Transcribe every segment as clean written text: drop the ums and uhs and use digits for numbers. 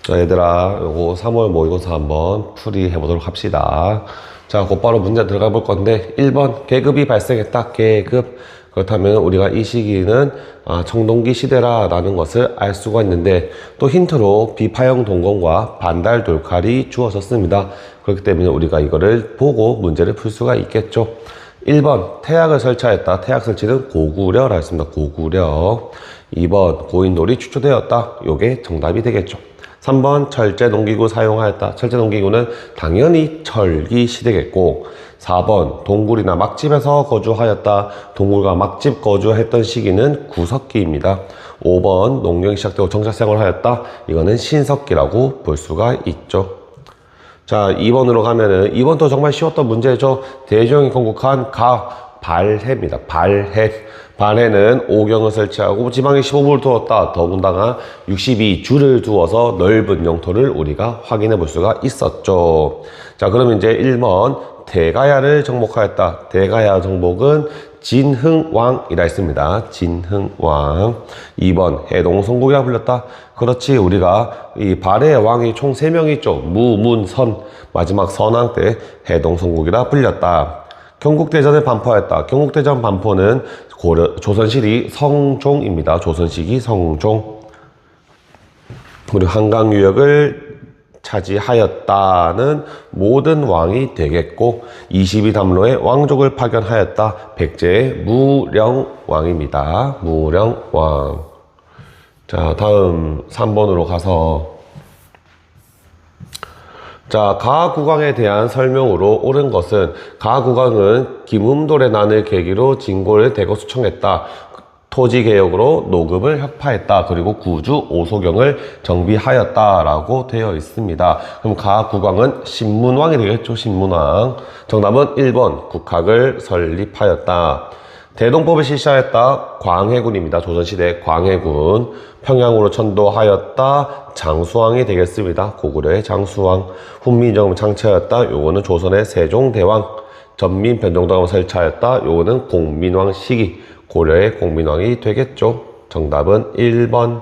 자, 얘들아, 요거 3월 모의고사 한번 풀이해 보도록 합시다. 자, 곧바로 문제 들어가 볼 건데, 1번, 계급이 발생했다. 계급. 그렇다면 우리가 이 시기는 청동기 시대라는 것을 알 수가 있는데, 또 힌트로 비파형 동공과 반달 돌칼이 주어졌습니다. 그렇기 때문에 우리가 이거를 보고 문제를 풀 수가 있겠죠. 1번, 태약을 설치하였다. 태약 설치는 고구려라 했습니다. 고구려. 2번, 고인돌이 추초되었다. 요게 정답이 되겠죠. 3번, 철제 농기구 사용하였다. 철제 농기구는 당연히 철기 시대겠고, 4번, 동굴이나 막집에서 거주하였다. 동굴과 막집 거주했던 시기는 구석기입니다. 5번, 농경이 시작되고 정착생활을 하였다. 이거는 신석기라고 볼 수가 있죠. 자, 2번으로 가면은 2번도 정말 쉬웠던 문제죠. 대종이 건국한 발해입니다. 발해. 발해는 오경을 설치하고 지방에 15부를 두었다. 더군다나 62줄을 두어서 넓은 영토를 우리가 확인해 볼 수가 있었죠. 자, 그럼 이제 1번 대가야를 정복하였다. 대가야 정복은 진흥왕이라 했습니다. 진흥왕. 2번 해동성국이라 불렸다. 그렇지, 우리가 이 발해의 왕이 총 3명이 있죠. 무, 문, 선. 마지막 선왕 때 해동성국이라 불렸다. 경국대전을 반포하였다. 경국대전 반포는 조선시기 성종입니다. 조선시기 성종. 그리고 한강유역을 차지하였다는 모든 왕이 되겠고, 22담로에 왕족을 파견하였다. 백제의 무령왕입니다. 무령왕. 자, 다음 3번으로 가서, 자, 가구강에 대한 설명으로 옳은 것은, 가구강은 김음돌의 난을 계기로 진골을 대거 수청했다. 토지개혁으로 노급을 혁파했다. 그리고 구주 오소경을 정비하였다 라고 되어 있습니다. 그럼 가구강은 신문왕이 되겠죠. 신문왕. 정답은 1번 국학을 설립하였다. 대동법을 실시하였다. 광해군입니다. 조선시대 광해군. 평양으로 천도하였다. 장수왕이 되겠습니다. 고구려의 장수왕. 훈민정음을 창치하였다. 요거는 조선의 세종대왕. 전민변종당을 설치하였다. 요거는 공민왕 시기. 고려의 공민왕이 되겠죠. 정답은 1번.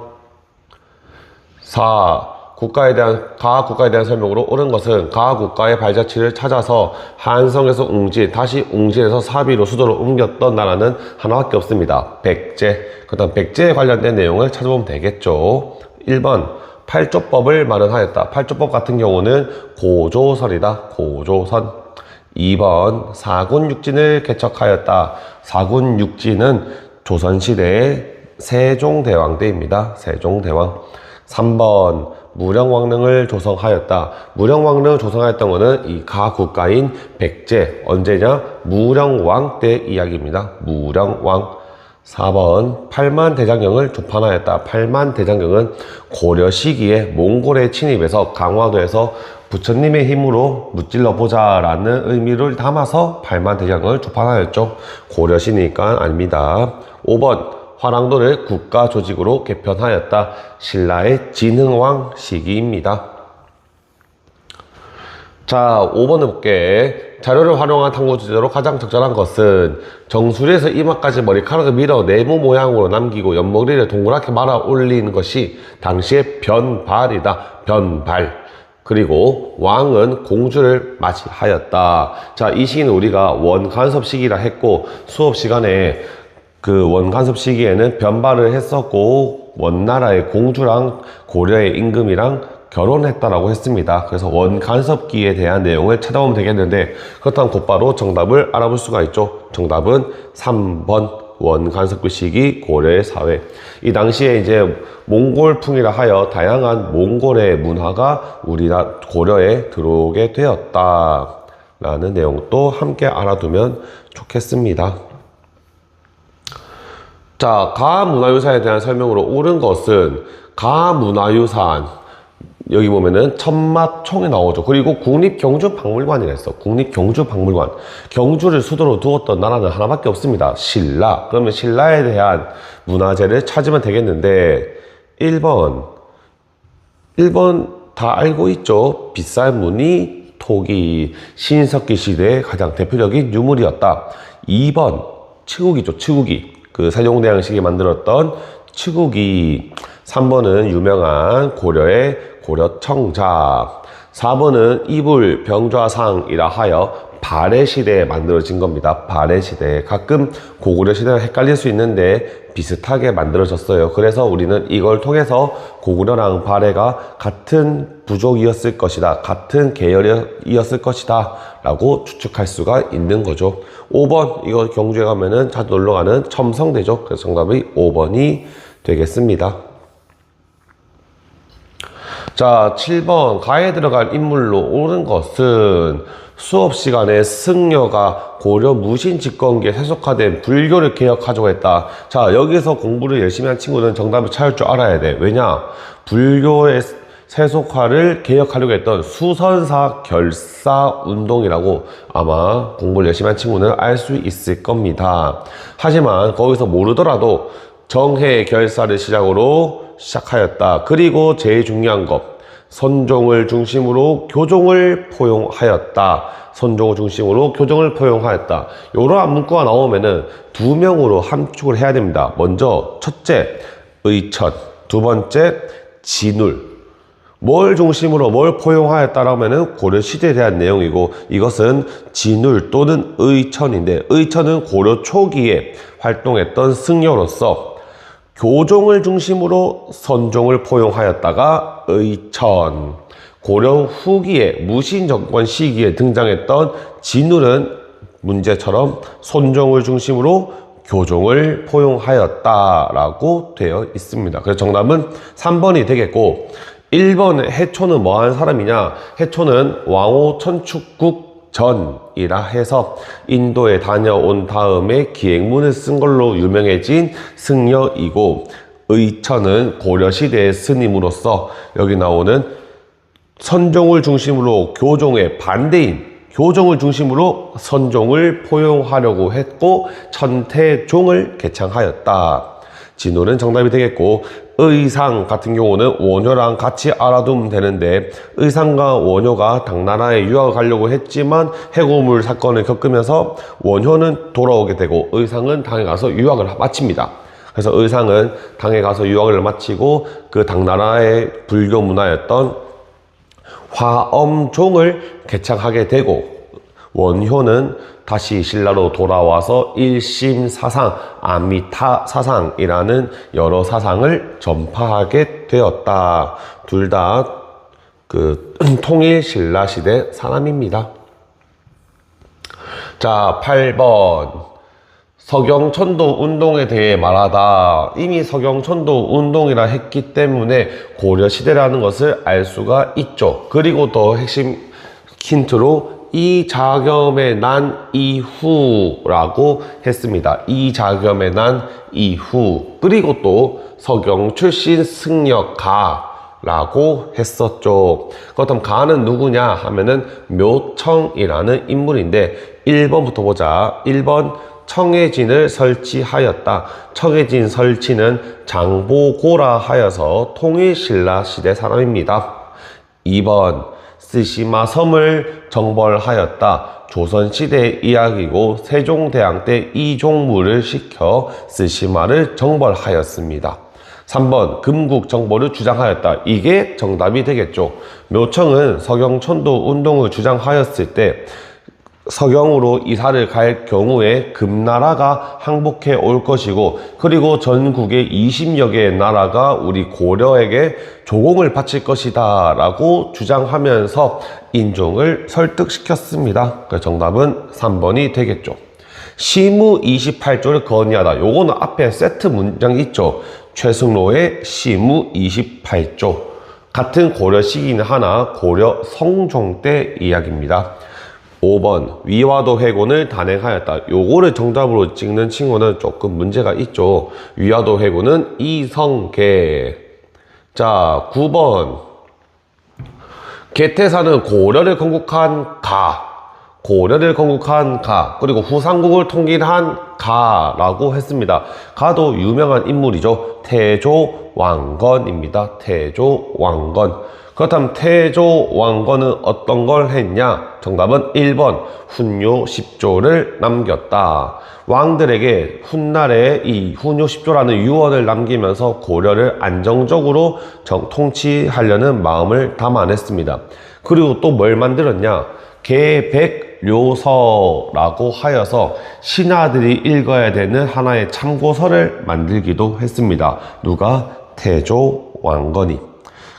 4. 가국가에 대한 설명으로 옳은 것은, 가국가의 발자취를 찾아서 한성에서 웅진, 다시 웅진에서 사비로 수도로 옮겼던 나라는 하나밖에 없습니다. 백제. 그 다음 백제에 관련된 내용을 찾아보면 되겠죠. 1번 팔조법을 마련하였다. 팔조법 같은 경우는 고조선이다. 고조선. 2번 사군육진을 개척하였다. 사군육진은 조선시대의 세종대왕 때입니다. 세종대왕. 3번 무령왕릉을 조성하였다. 무령왕릉을 조성하였던 것은 이 가국가인 백제, 언제냐? 무령왕 때 이야기입니다. 무령왕. 4번 팔만대장경을 조판하였다. 팔만대장경은 고려 시기에 몽골의 침입에서 강화도에서 부처님의 힘으로 무찔러보자 라는 의미를 담아서 팔만대장경을 조판하였죠. 고려시니까 아닙니다. 5번 화랑도를 국가조직으로 개편하였다. 신라의 진흥왕 시기입니다. 자, 5번 해볼게. 자료를 활용한 탐구 주제로 가장 적절한 것은, 정수리에서 이마까지 머리카락을 밀어 네모 모양으로 남기고 옆머리를 동그랗게 말아 올리는 것이 당시의 변발이다. 변발. 그리고 왕은 공주를 맞이하였다. 자, 이 시기는 우리가 원간섭 시기라 했고, 수업 시간에 그 원간섭 시기에는 변발을 했었고, 원나라의 공주랑 고려의 임금이랑 결혼했다라고 했습니다. 그래서 원간섭기에 대한 내용을 찾아보면 되겠는데, 그렇다면 곧바로 정답을 알아볼 수가 있죠. 정답은 3번 원간섭기 시기 고려의 사회. 이 당시에 이제 몽골풍이라 하여 다양한 몽골의 문화가 우리나라 고려에 들어오게 되었다 라는 내용도 함께 알아두면 좋겠습니다. 자, 가문화유산에 대한 설명으로 옳은 것은, 가문화유산 여기 보면은 천마총이 나오죠. 그리고 국립경주박물관이라 했어. 국립경주박물관. 경주를 수도로 두었던 나라는 하나밖에 없습니다. 신라. 그러면 신라에 대한 문화재를 찾으면 되겠는데, 1번 다 알고 있죠. 빗살무늬 토기. 신석기 시대의 가장 대표적인 유물이었다. 2번 치국이죠. 치국이. 그 세종대왕 시기에 만들었던 치국이 3번은 유명한 고려의 고려청자. 4번은 이불 병좌상이라 하여 발해시대에 만들어진 겁니다. 발해시대. 가끔 고구려 시대랑 헷갈릴 수 있는데 비슷하게 만들어졌어요. 그래서 우리는 이걸 통해서 고구려랑 발해가 같은 부족이었을 것이다, 같은 계열이었을 것이다 라고 추측할 수가 있는 거죠. 5번, 이거 경주에 가면은 자주 놀러가는 첨성대죠. 그래서 정답이 5번이 되겠습니다. 자, 7번 가에 들어갈 인물로 옳은 것은 수업 시간에 승려가 고려 무신 집권기에 세속화된 불교를 개혁하자고 했다. 자, 여기서 공부를 열심히 한 친구는 정답을 찾을 줄 알아야 돼. 왜냐? 불교의 세속화를 개혁하려고 했던 수선사 결사 운동이라고 아마 공부를 열심히 한 친구는 알 수 있을 겁니다. 하지만 거기서 모르더라도 정해 결사를 시작하였다. 그리고 제일 중요한 것, 선종을 중심으로 교종을 포용하였다. 선종을 중심으로 교종을 포용하였다. 이러한 문구가 나오면은 두 명으로 함축을 해야 됩니다. 먼저 첫째 의천, 두 번째 진울. 뭘 중심으로 뭘 포용하였다라면은 고려시대에 대한 내용이고, 이것은 진울 또는 의천인데, 의천은 고려 초기에 활동했던 승려로서 교종을 중심으로 선종을 포용하였다가 의천. 고려 후기에 무신 정권 시기에 등장했던 진울은 문제처럼 선종을 중심으로 교종을 포용하였다라고 되어 있습니다. 그래서 정답은 3번이 되겠고, 1번 해초는 뭐하는 사람이냐? 해초는 왕호 천축국 전이라 해서 인도에 다녀온 다음에 기행문을 쓴 걸로 유명해진 승려이고, 의천은 고려시대의 스님으로서 여기 나오는 선종을 중심으로 교종의 반대인 교종을 중심으로 선종을 포용하려고 했고 천태종을 개창하였다. 진울은 정답이 되겠고, 의상 같은 경우는 원효랑 같이 알아두면 되는데, 의상과 원효가 당나라에 유학을 가려고 했지만 해고물 사건을 겪으면서 원효는 돌아오게 되고 의상은 당에 가서 유학을 마칩니다. 그래서 의상은 당에 가서 유학을 마치고 그 당나라의 불교 문화였던 화엄종을 개창하게 되고, 원효는 다시 신라로 돌아와서 일심사상, 아미타사상이라는 여러 사상을 전파하게 되었다. 둘 다 통일 신라 시대 사람입니다. 자, 8번. 서경천도 운동에 대해 말하다. 이미 서경천도 운동이라 했기 때문에 고려시대라는 것을 알 수가 있죠. 그리고 더 핵심 힌트로 이 자겸에 난 이후라고 했습니다. 이 자겸에 난 이후. 그리고 또 서경 출신 승려가라고 했었죠. 그렇다면 가는 누구냐 하면은 묘청이라는 인물인데, 1번부터 보자. 1번 청해진을 설치하였다. 청해진 설치는 장보고라 하여서 통일신라 시대 사람입니다. 2번 스시마 섬을 정벌하였다. 조선시대 이야기고 세종대왕 때 이종무를 시켜 스시마를 정벌하였습니다. 3번 금국 정벌을 주장하였다. 이게 정답이 되겠죠. 묘청은 서경천도 운동을 주장하였을 때 서경으로 이사를 갈 경우에 금나라가 항복해 올 것이고, 그리고 전국의 20여 개의 나라가 우리 고려에게 조공을 바칠 것이다 라고 주장하면서 인종을 설득시켰습니다. 그래서 정답은 3번이 되겠죠. 시무 28조를 건의하다. 요거는 앞에 세트 문장이 있죠. 최승로의 시무 28조. 같은 고려 시기는 하나 고려 성종 때 이야기입니다. 5번 위화도 회군을 단행하였다. 요거를 정답으로 찍는 친구는 조금 문제가 있죠. 위화도 회군은 이성계. 자, 9번 개태사는 고려를 건국한 가. 고려를 건국한 가, 그리고 후삼국을 통일한 가라고 했습니다. 가도 유명한 인물이죠. 태조왕건입니다. 태조왕건. 그렇다면 태조왕건은 어떤 걸 했냐? 정답은 1번 훈요 10조를 남겼다. 왕들에게 훗날에 이 훈요 10조라는 유언을 남기면서 고려를 안정적으로 통치하려는 마음을 담아냈습니다. 그리고 또 뭘 만들었냐? 계백료서라고 하여서 신하들이 읽어야 되는 하나의 참고서를 만들기도 했습니다. 누가? 태조왕건이.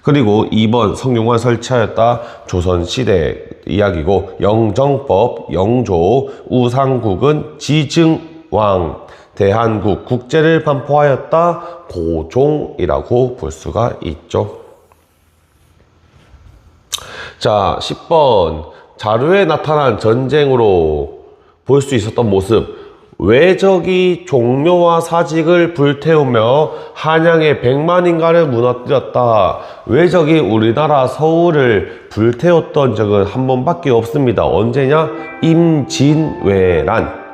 그리고 2번 성균관 설치하였다. 조선시대 이야기고, 영정법, 영조, 우상국은 지증왕, 대한국, 국제를 반포하였다. 고종이라고 볼 수가 있죠. 자, 10번 자료에 나타난 전쟁으로 볼 수 있었던 모습. 외적이 종묘와 사직을 불태우며 한양의 100만인가를 무너뜨렸다. 외적이 우리나라 서울을 불태웠던 적은 한 번밖에 없습니다. 언제냐? 임진왜란.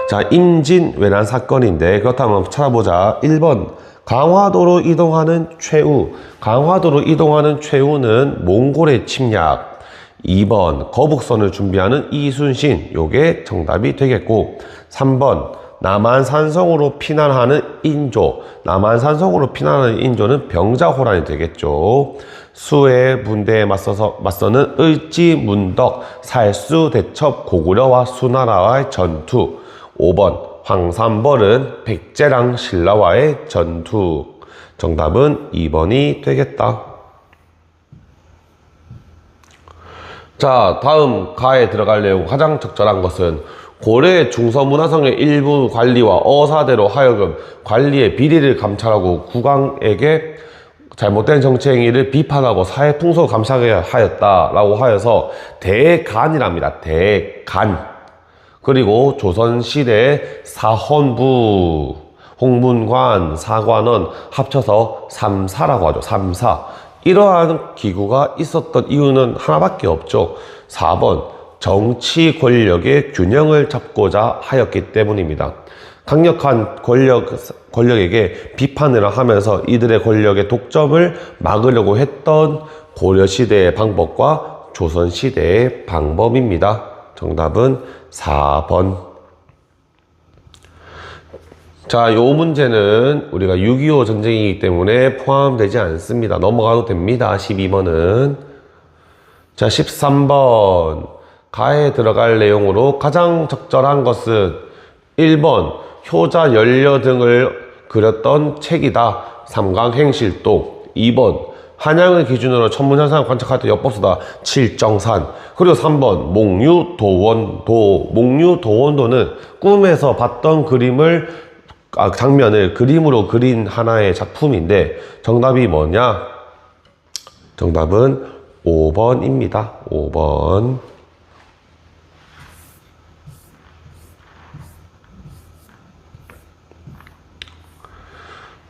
자, 임진왜란 사건인데, 그렇다면 한번 찾아보자. 1번 강화도로 이동하는 최후. 강화도로 이동하는 최후는 몽골의 침략. 2번 거북선을 준비하는 이순신. 요게 정답이 되겠고, 3번 남한산성으로 피난하는 인조. 남한산성으로 피난하는 인조는 병자호란이 되겠죠. 수의 분대에 맞서는 을지문덕, 살수, 대첩, 고구려와 수나라와의 전투. 5번 황산벌은 백제랑 신라와의 전투. 정답은 2번이 되겠다. 자, 다음 가에 들어갈 내용. 가장 적절한 것은 고려의 중서문화성의 일부 관리와 어사대로 하여금 관리의 비리를 감찰하고 국왕에게 잘못된 정치행위를 비판하고 사회 풍속을 감찰하게 하였다라고 하여서 대간이랍니다. 대간. 그리고 조선시대 사헌부, 홍문관, 사관원 합쳐서 삼사라고 하죠. 삼사. 이러한 기구가 있었던 이유는 하나밖에 없죠. 4번 정치 권력의 균형을 잡고자 하였기 때문입니다. 강력한 권력에게 비판을 하면서 이들의 권력의 독점을 막으려고 했던 고려시대의 방법과 조선시대의 방법입니다. 정답은 4번. 자, 요 문제는 우리가 6.25 전쟁이기 때문에 포함되지 않습니다. 넘어가도 됩니다. 12번은. 자, 13번. 가에 들어갈 내용으로 가장 적절한 것은 1번 효자 연려 등을 그렸던 책이다. 삼강행실도. 2번 한양을 기준으로 천문현상을 관측할 때 엽법수다. 칠정산. 그리고 3번 몽유도원도. 몽유도원도는 꿈에서 봤던 장면을 그림으로 그린 하나의 작품인데, 정답이 뭐냐? 정답은 5번입니다. 5번.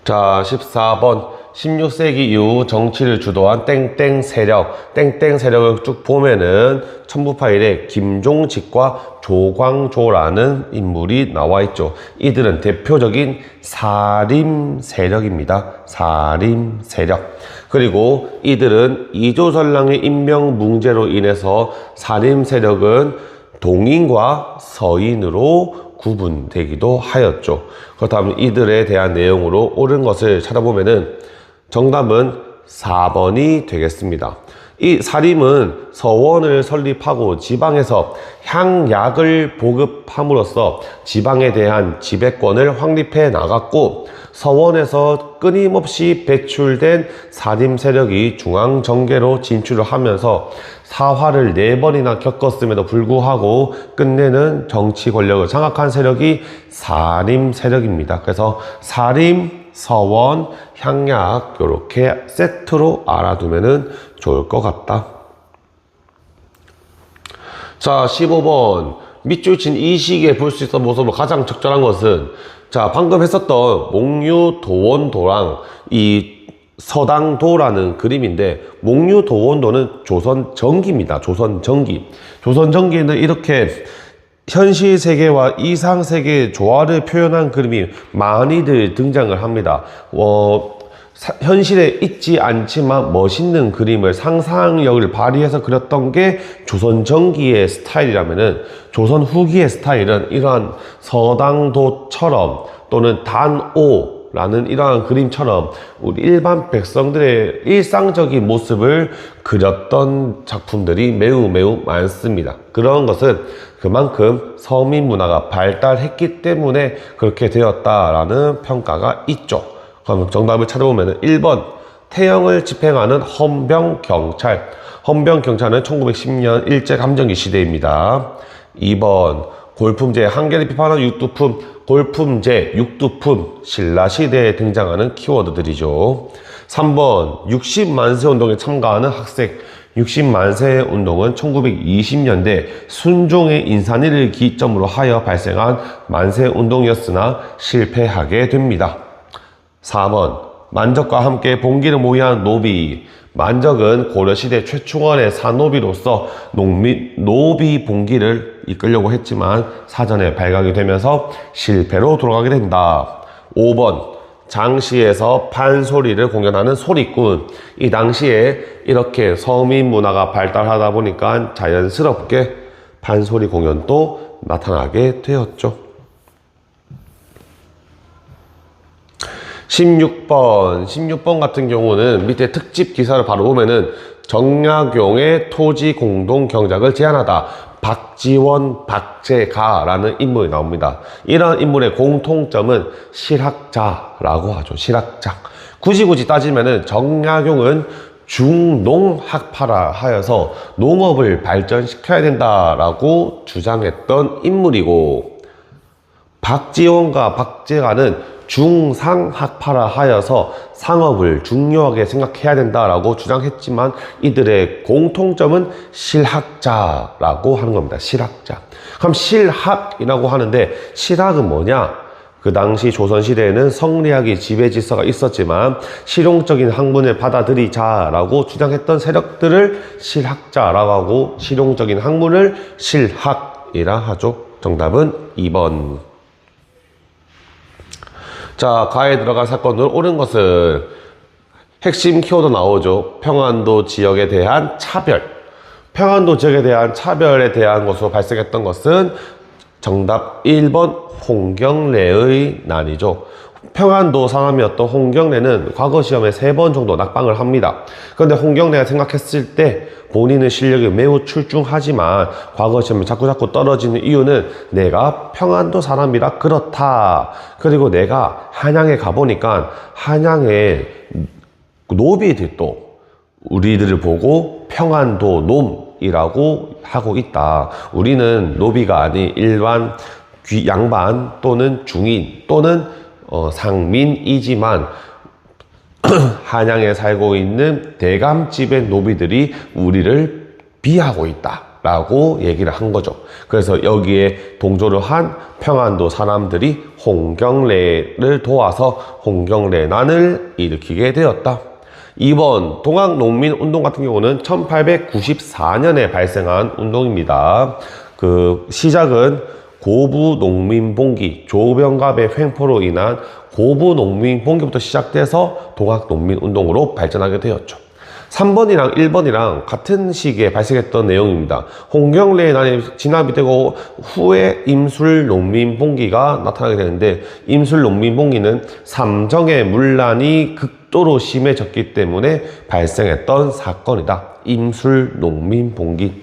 자, 14번. 16세기 이후 정치를 주도한 땡땡 세력. 땡땡 세력을 쭉 보면은 첨부파일에 김종직과 조광조라는 인물이 나와 있죠. 이들은 대표적인 사림 세력입니다. 사림 세력. 그리고 이들은 이조선랑의 임명뭉제로 인해서 사림 세력은 동인과 서인으로 구분되기도 하였죠. 그렇다면 이들에 대한 내용으로 옳은 것을 찾아보면은 정답은 4번이 되겠습니다. 이 사림은 서원을 설립하고 지방에서 향약을 보급함으로써 지방에 대한 지배권을 확립해 나갔고, 서원에서 끊임없이 배출된 사림 세력이 중앙정계로 진출을 하면서 사화를 4번이나 겪었음에도 불구하고 끝내는 정치 권력을 장악한 세력이 사림 세력입니다. 그래서 사림, 서원, 향약 이렇게 세트로 알아두면 좋을 것 같다. 자, 15번. 밑줄 친 이 시기에 볼 수 있었던 모습으로 가장 적절한 것은, 자, 방금 했었던 몽유도원도랑 이 서당도라는 그림인데 목류도원도는 조선전기입니다. 조선전기. 조선전기는 이렇게 현실 세계와 이상 세계의 조화를 표현한 그림이 많이들 등장을 합니다. 현실에 있지 않지만 멋있는 그림을 상상력을 발휘해서 그렸던 게 조선 전기의 스타일이라면은 조선 후기의 스타일은 이러한 서당도처럼 또는 단오라는 이러한 그림처럼 우리 일반 백성들의 일상적인 모습을 그렸던 작품들이 매우 많습니다. 그런 것은 그만큼 서민 문화가 발달했기 때문에 그렇게 되었다라는 평가가 있죠. 그럼 정답을 찾아보면 1번 태형을 집행하는 헌병경찰. 헌병경찰은 1910년 일제감정기 시대입니다. 2번 골품제, 한계를 비판하는 육두품, 골품제, 육두품, 신라시대에 등장하는 키워드들이죠. 3번 60만세 운동에 참가하는 학생. 60만세 운동은 1920년대 순종의 인산위를 기점으로 하여 발생한 만세 운동이었으나 실패하게 됩니다. 4번 만적과 함께 봉기를 모의한 노비. 만적은 고려시대 최충원의 사노비로서 노비 봉기를 이끌려고 했지만 사전에 발각이 되면서 실패로 돌아가게 된다. 5번 장시에서 판소리를 공연하는 소리꾼. 이 당시에 이렇게 서민 문화가 발달하다 보니까 자연스럽게 판소리 공연도 나타나게 되었죠. 16번 같은 경우는 밑에 특집 기사를 바로 보면은 정약용의 토지 공동 경작을 제안하다. 박지원, 박재가라는 인물이 나옵니다. 이런 인물의 공통점은 실학자라고 하죠. 실학자. 굳이 따지면은 정약용은 중농학파라 하여서 농업을 발전시켜야 된다라고 주장했던 인물이고, 박지원과 박재가는 중상학파라 하여서 상업을 중요하게 생각해야 된다라고 주장했지만 이들의 공통점은 실학자라고 하는 겁니다. 실학자. 그럼 실학이라고 하는데 실학은 뭐냐? 그 당시 조선시대에는 성리학이 지배 질서가 있었지만 실용적인 학문을 받아들이자라고 주장했던 세력들을 실학자라고 하고 실용적인 학문을 실학이라 하죠. 정답은 2번. 자, 가에 들어간 사건으로 옳은 것은 핵심 키워드 나오죠. 평안도 지역에 대한 차별. 평안도 지역에 대한 차별에 대한 것으로 발생했던 것은 정답 1번 홍경래의 난이죠. 평안도 사람이었던 홍경래는 과거 시험에 3번 정도 낙방을 합니다. 그런데 홍경래가 생각했을 때 본인의 실력이 매우 출중하지만 과거 시험에 자꾸 떨어지는 이유는 내가 평안도 사람이라 그렇다. 그리고 내가 한양에 가보니까 한양의 노비들도 우리들을 보고 평안도 놈이라고 하고 있다. 우리는 노비가 아닌 일반 양반 또는 중인 또는 상민이지만 한양에 살고 있는 대감집의 노비들이 우리를 비하고 있다 라고 얘기를 한 거죠. 그래서 여기에 동조를 한 평안도 사람들이 홍경래를 도와서 홍경래난을 일으키게 되었다. 2번 동학농민운동 같은 경우는 1894년에 발생한 운동입니다. 그 시작은 고부농민봉기, 조병갑의 횡포로 인한 고부농민봉기부터 시작돼서 동학농민운동으로 발전하게 되었죠. 3번이랑 1번이랑 같은 시기에 발생했던 내용입니다. 홍경래의 난이 진압이 되고 후에 임술농민봉기가 나타나게 되는데, 임술농민봉기는 삼정의 문란이 극도로 심해졌기 때문에 발생했던 사건이다. 임술농민봉기.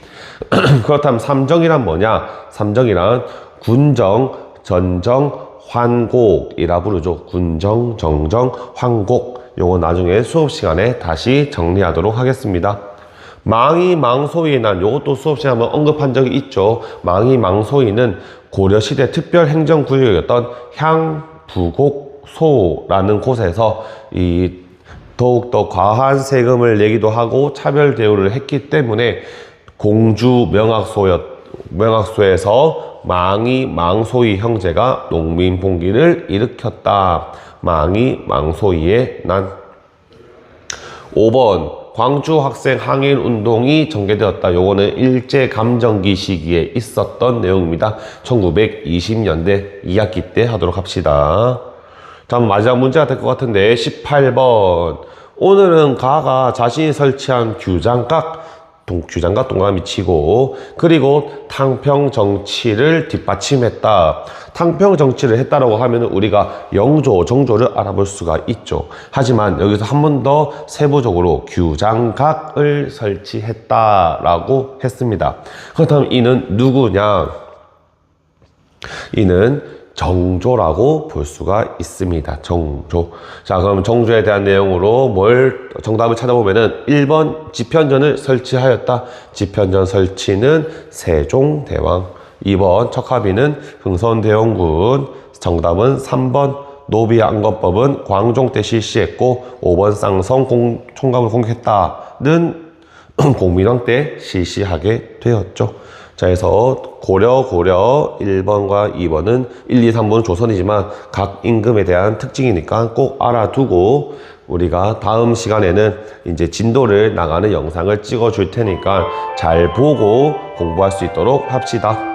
그렇다면 삼정이란 뭐냐? 삼정이란 군정, 전정, 환곡이라 부르죠. 군정, 정정, 환곡. 요거 나중에 수업 시간에 다시 정리하도록 하겠습니다. 망이 망소위의 난, 요것도 수업 시간에 한번 언급한 적이 있죠. 망이 망소위는 고려시대 특별행정구역이었던 향부곡소라는 곳에서 더욱더 과한 세금을 내기도 하고 차별 대우를 했기 때문에 공주 명학소에서 망이 망소위 형제가 농민봉기를 일으켰다. 망이 망소위의 난. 5번 광주 학생 항일 운동이 전개되었다. 요거는 일제감정기 시기에 있었던 내용입니다. 1920년대 2학기 때 하도록 합시다. 다음 마지막 문제가 될 것 같은데 18번 오늘은 가가 자신이 설치한 규장각 동그라미 치고 그리고 탕평정치를 뒷받침했다. 탕평정치를 했다라고 하면 우리가 영조, 정조를 알아볼 수가 있죠. 하지만 여기서 한 번 더 세부적으로 규장각을 설치했다라고 했습니다. 그렇다면 이는 누구냐? 이는 정조라고 볼 수가 있습니다. 정조. 자, 그럼 정조에 대한 내용으로 정답을 찾아보면은 1번 집현전을 설치하였다. 집현전 설치는 세종대왕. 2번 척하비는 흥선대원군. 정답은 3번 노비안건법은 광종 때 실시했고 5번 쌍성 총각을 공격했다는 공민왕 때 실시하게 되었죠. 자, 그래서 고려 1번과 2번은 1, 2, 3번은 조선이지만 각 임금에 대한 특징이니까 꼭 알아두고 우리가 다음 시간에는 이제 진도를 나가는 영상을 찍어 줄 테니까 잘 보고 공부할 수 있도록 합시다.